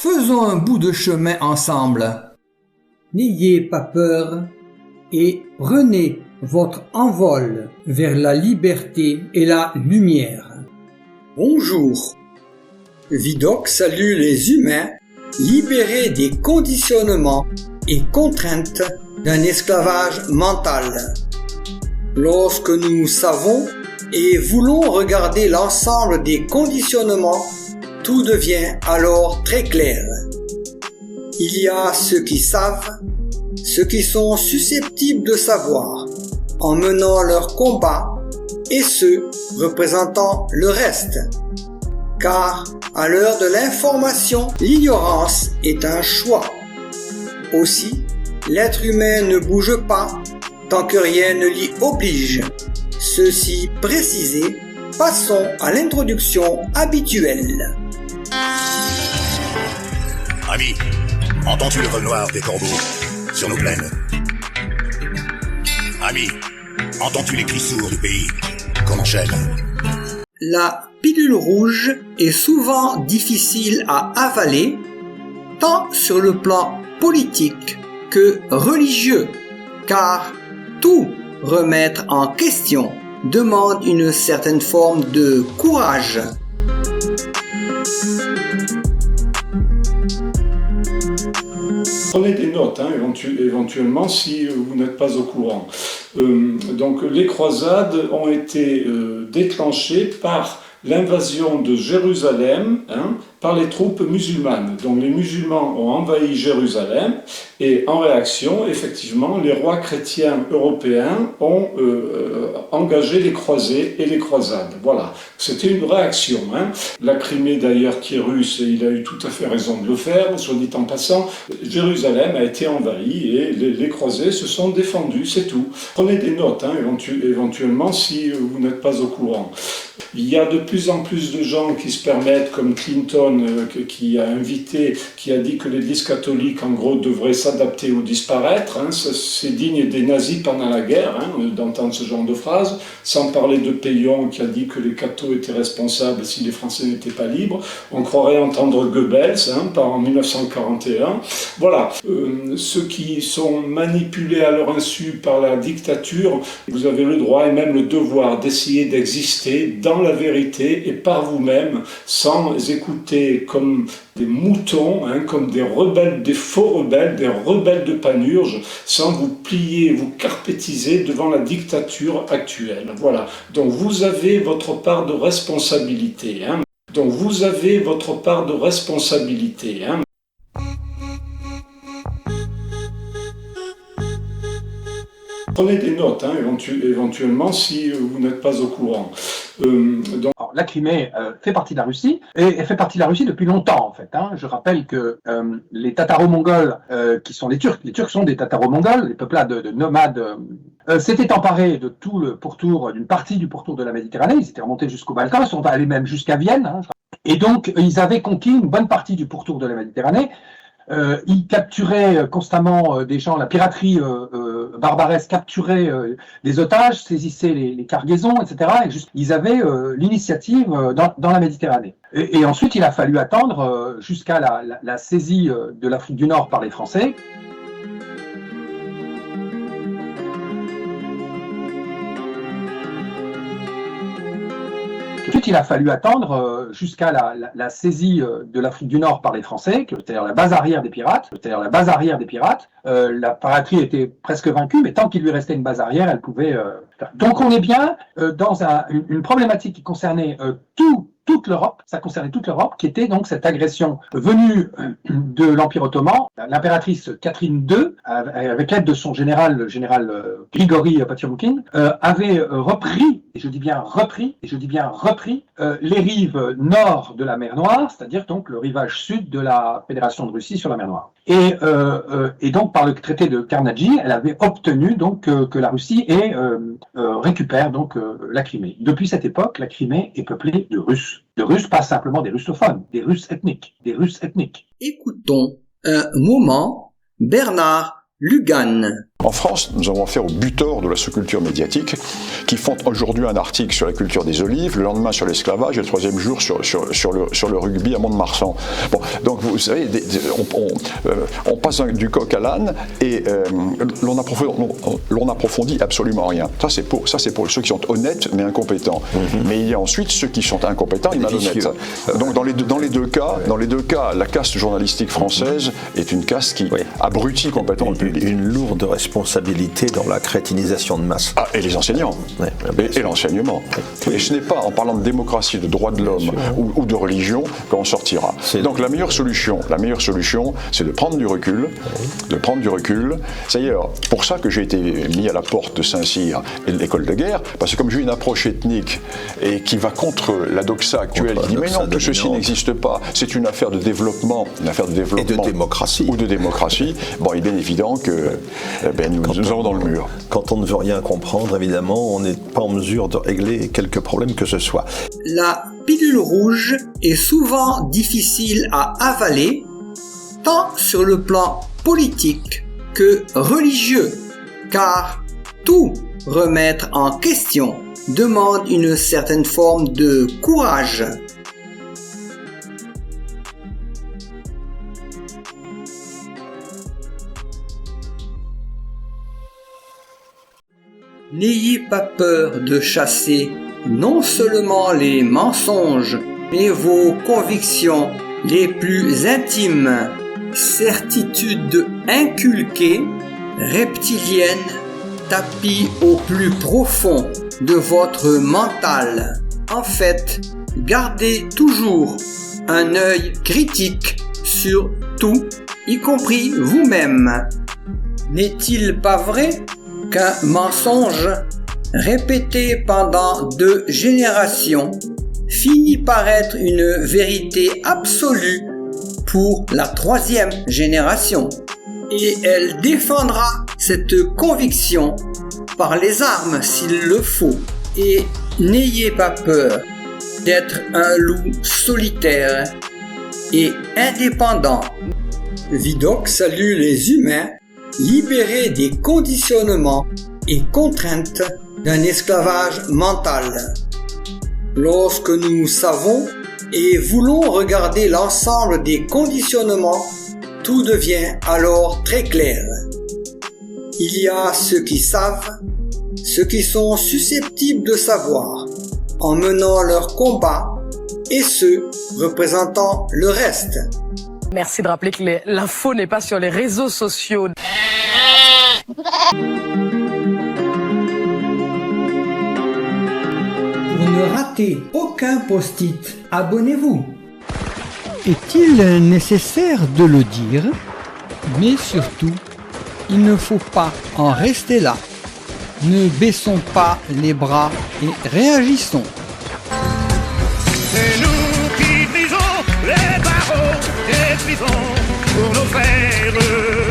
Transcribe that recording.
faisons un bout de chemin ensemble. N'ayez pas peur et prenez votre envol vers la liberté et la lumière. Bonjour. Vidocq salue les humains libérés des conditionnements et contraintes d'un esclavage mental. Lorsque nous savons et voulons regarder l'ensemble des conditionnements, tout devient alors très clair. Il y a ceux qui savent, ceux qui sont susceptibles de savoir, en menant leur combat, et ceux représentant le reste. Car, à l'heure de l'information, l'ignorance est un choix. Aussi, l'être humain ne bouge pas tant que rien ne l'y oblige. Ceci précisé, passons à l'introduction habituelle. Ami, entends-tu le vol noir des corbeaux sur nos plaines? Ami, entends-tu les cris sourds du pays qu'on enchaîne? La pilule rouge est souvent difficile à avaler, tant sur le plan politique que religieux, car tout remettre en question demande une certaine forme de courage. Prenez des notes, éventuellement, si vous n'êtes pas au courant. Donc, les croisades ont été déclenchées par l'invasion de Jérusalem par les troupes musulmanes. Donc les musulmans ont envahi Jérusalem et en réaction, effectivement, les rois chrétiens européens ont engagé les croisés et les croisades. Voilà, c'était une réaction. La Crimée d'ailleurs qui est russe, et il a eu tout à fait raison de le faire, soit dit en passant, Jérusalem a été envahie et les croisés se sont défendus, c'est tout. Prenez des notes, éventuellement, si vous n'êtes pas au courant. Il y a de plus en plus de gens qui se permettent, comme Clinton, qui a dit que l'Église catholique, en gros, devrait s'adapter ou disparaître. C'est digne des nazis pendant la guerre, d'entendre ce genre de phrase. Sans parler de Péillon, qui a dit que les cathos étaient responsables si les Français n'étaient pas libres. On croirait entendre Goebbels, en 1941. Voilà. Ceux qui sont manipulés à leur insu par la dictature, vous avez le droit et même le devoir d'essayer d'exister dans la vérité et par vous-même, sans écouter comme des moutons, comme des rebelles, des faux rebelles, des rebelles de panurge, sans vous plier, vous carpétiser devant la dictature actuelle. Voilà. Donc vous avez votre part de responsabilité. Donc vous avez votre part de responsabilité. Prenez des notes, éventuellement, si vous n'êtes pas au courant. Alors, la Crimée fait partie de la Russie, et elle fait partie de la Russie depuis longtemps, en fait. Je rappelle que les Tataro-Mongols, qui sont les Turcs sont des Tataro-Mongols, les peuplades de nomades, s'étaient emparés de tout le pourtour, d'une partie du pourtour de la Méditerranée. Ils étaient remontés jusqu'au Balkan, ils sont allés même jusqu'à Vienne. Et donc, ils avaient conquis une bonne partie du pourtour de la Méditerranée. Ils capturaient constamment des gens, la piraterie barbaresque capturait des otages, saisissait les cargaisons, etc. Et ils avaient l'initiative dans la Méditerranée. Et ensuite, il a fallu attendre jusqu'à la saisie de l'Afrique du Nord par les Français. Ensuite, il a fallu attendre jusqu'à la saisie de l'Afrique du Nord par les Français, c'est-à-dire la base arrière des pirates. La piraterie était presque vaincue, mais tant qu'il lui restait une base arrière, elle pouvait... Donc on est bien dans une problématique qui concernait toute l'Europe, ça concernait toute l'Europe, qui était donc cette agression venue de l'Empire ottoman. L'impératrice Catherine II, avec l'aide de son général, le général Grigori Potiomoukine, avait repris, et je dis bien repris, les rives nord de la mer Noire, c'est-à-dire donc le rivage sud de la Fédération de Russie sur la mer Noire. Et donc par le traité de Karnadji, elle avait obtenu donc que la Russie récupère donc la Crimée. Depuis cette époque, la Crimée est peuplée de Russes. De Russes, pas simplement des russophones, des Russes ethniques. Écoutons un moment Bernard Lugan. En France, nous avons affaire aux buteurs de la sous-culture médiatique qui font aujourd'hui un article sur la culture des olives, le lendemain sur l'esclavage et le troisième jour sur le rugby à Mont-de-Marsan. Bon, donc vous savez, on passe du coq à l'âne et l'on approfondit absolument rien. Ça c'est pour ceux qui sont honnêtes mais incompétents. Mais il y a ensuite ceux qui sont incompétents et malhonnêtes. Donc dans les deux cas, la caste journalistique française est une caste qui abrutit complètement le public. Une lourde responsabilité dans la crétinisation de masse. Ah, et les enseignants, et l'enseignement. Et ce n'est pas en parlant de démocratie, de droits de l'homme ou de religion qu'on sortira. Donc la meilleure solution, c'est de prendre du recul, C'est d'ailleurs pour ça que j'ai été mis à la porte de Saint-Cyr et de l'école de guerre, parce que comme j'ai une approche ethnique et qui va contre la doxa actuelle, qui dit mais non, tout ceci n'existe pas, c'est une affaire de développement, et de démocratie. Ou de démocratie. Bon, il est bien évident que nous allons dans le mur. Quand on ne veut rien comprendre, évidemment, on n'est pas en mesure de régler quelques problèmes que ce soit. La pilule rouge est souvent difficile à avaler, tant sur le plan politique que religieux, car tout remettre en question demande une certaine forme de courage. N'ayez pas peur de chasser non seulement les mensonges, mais vos convictions les plus intimes, certitudes inculquées, reptiliennes, tapis au plus profond de votre mental. En fait, gardez toujours un œil critique sur tout, y compris vous-même. N'est-il pas vrai qu'un mensonge répété pendant 2 générations finit par être une vérité absolue pour la 3e génération? Et elle défendra cette conviction par les armes s'il le faut. Et n'ayez pas peur d'être un loup solitaire et indépendant. Vidocq salue les humains libérés des conditionnements et contraintes d'un esclavage mental. Lorsque nous savons et voulons regarder l'ensemble des conditionnements, tout devient alors très clair. Il y a ceux qui savent, ceux qui sont susceptibles de savoir, en menant leur combat, et ceux représentant le reste. Merci de rappeler que l'info n'est pas sur les réseaux sociaux. Pour ne rater aucun post-it, abonnez-vous. Est-il nécessaire de le dire? Mais surtout, il ne faut pas en rester là. Ne baissons pas les bras et réagissons. C'est nous qui brisons les barreaux des prisons pour nos frères.